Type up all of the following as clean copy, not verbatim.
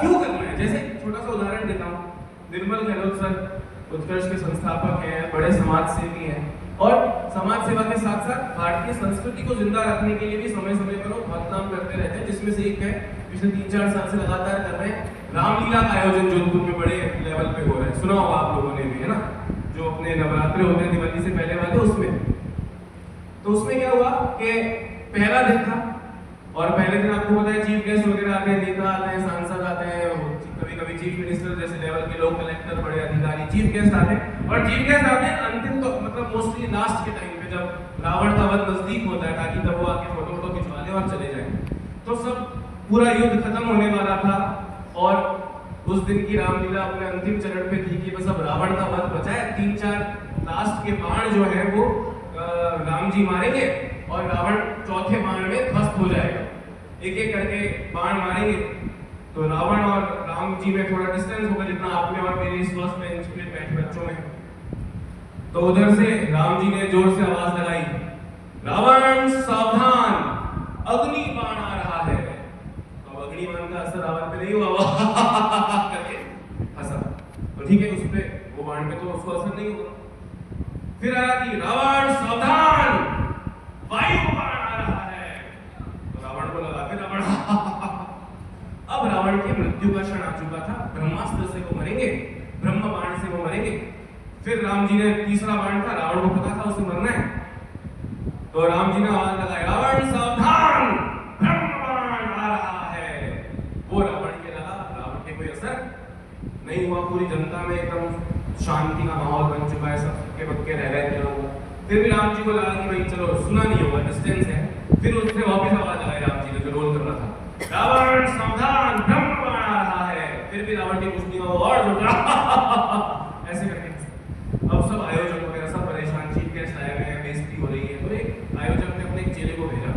क्यों करना है? जैसे छोटा सा उदाहरण देता हूँ, निर्मल गहलोत सर उत्कर्ष के संस्थापक हैं, बड़े समाज सेवी हैं और समाज सेवा के साथ साथ भारतीय संस्कृति को जिंदा रखने के लिए भी समय समय पर वो बहुत काम करते रहते हैं, जिसमें से एक है पिछले 3-4 साल से लगातार कर रहे हैं रामलीला का आयोजन जोधपुर में बड़े लेवल पे हो रहा है, सुना होगा आप लोगों ने भी, है ना, जो अपने नवरात्रे होते हैं दिवाली से पहले वाले उसमें। तो उसमें क्या हुआ कि पहला दिन था और पहले दिन आपको पता है चीफ गेस्ट वगैरह आते हैं, नेता आते हैं, सांसद आते हैं, कभी कभी चीफ मिनिस्टर जैसे लेवल के लोग, कलेक्टर, बड़े अधिकारी, चीफ गेस्ट आते हैं और चीफ गेस्ट आते हैं अंतिम तो मतलब मोस्टली लास्ट के टाइम पे जब रावण का वध नजदीक होता है, ताकि तब वो आके फोटो वोटो खिंचवा ले और चले जाए। तो सब पूरा युद्ध खत्म होने वाला था और उस दिन की रामलीला अपने अंतिम चरण पे थी कि बस अब रावण का वध बचा है, 3-4 लास्ट के बाण जो है वो राम जी मारेंगे और रावण चौथे बाण में ध्वस्त हो जाएगा। एक एक करके बाण मारेंगे तो रावण और राम जी में थोड़ा डिस्टेंस होगा जितना आप में और मेरे इस फर्स्ट बेंच पे बैठे बच्चों में। तो उधर से राम जी ने जोर से आवाज लगाई, रावण सावधान, अग्नि बाण आ रहा है। तो अग्नि बाण का असर रावण पे नहीं हुआ करके हंसा। तो ठीक है, उस पे वो बाण पे तो उसको असर नहीं होगा। फिर आया कि रावण सावधान, वायु बाण आ रहा है। तो रावण को लगा फिर रावण अब रावण की मृत्यु का क्षण आ चुका था, ब्रह्मास्त्र से वो मरेंगे, ब्रह्म बाण से वो मरेंगे। फिर राम जी ने तीसरा बाण था, रावण को पता था उसे मरना है, तो राम जी ने आवाज लगाई, रावण सावधान, ब्रह्म बाण आ रहा है। वो रावण के लगा, रावण के कोई असर नहीं हुआ, पूरी जनता में एकदम शांति का माहौल बन चुका है, सब के बक्के रह गए थे लोग। फिर भी राम जी को लगा कि भाई चलो सुना नहीं होगा, डिस्टेंस है। फिर उसने वापस आवाज लगाई राम जी ने जो रोल करना था, रावण सावधान, ब्रह्म बाण आ रहा है। फिर भी रावण की कुछ नहीं हुआ और ऐसे करके अब सब आयोजक वगैरह सब परेशान, चीफ गेस्ट आए हुए हैं, बेइज्जती हो रही है। तो एक आयोजक ने अपने एक चेले को भेजा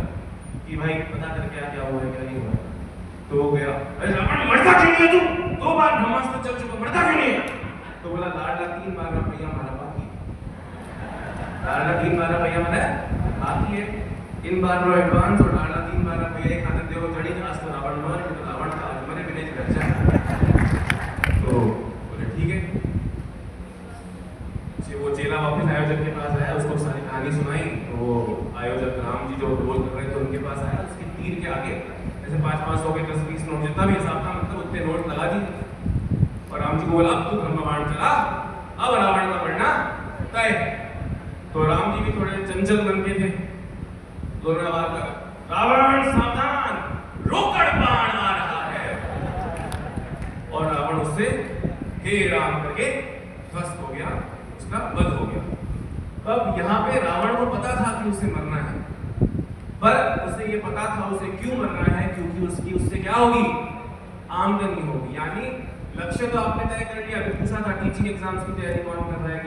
कि भाई पता कर क्या हुआ है क्या नहीं हुआ। तो वो गया, अरे रावण मरता क्यों नहीं है तू? 2 बार ब्रह्मास्त्र चल चुका, मरता क्यों नहीं है? तो बोला लाडला 3 बार रुपया मारा बाकी, लाडला 3 बार रुपया मारा बाकी है, इन बार रो एडवांस और लाडला 3 बार रुपया एक खाते देखो जड़ी क्लास तो रावण मार के तो रावण का आज मरे बिना घर जाए। तो बोले ठीक है। वो चेला वापस आयोजक के पास आया, उसको सारी कहानी सुनाई। तो वो आयोजक राम जी जो रोल कर रहे थे उनके पास आया, उसके तीर के आगे ऐसे 500 के 10-20 नोट जितना भी हिसाब था मतलब उतने नोट लगा दिए और राम जी को बोला अब तू ब्रह्म बाण चला, अब रावण का मरना तय। तो राम जी भी थोड़े चंचल बन के थे, दोनों आवाज लगा, रावण सावधान, रोकड़ बाण आ रहा है। और रावण उससे हे राम करके ध्वस्त हो गया, उसका वध हो गया। अब यहाँ पे रावण को पता था कि उसे मरना है, पर उसे ये पता था उसे क्यों मरना है, क्योंकि उसकी उससे क्या होगी, आमदनी होगी। यानी लक्ष्य तो आपने तय कर लिया। अभी पूछा था टीचिंग एग्जाम्स की तैयारी कौन कर रहा है।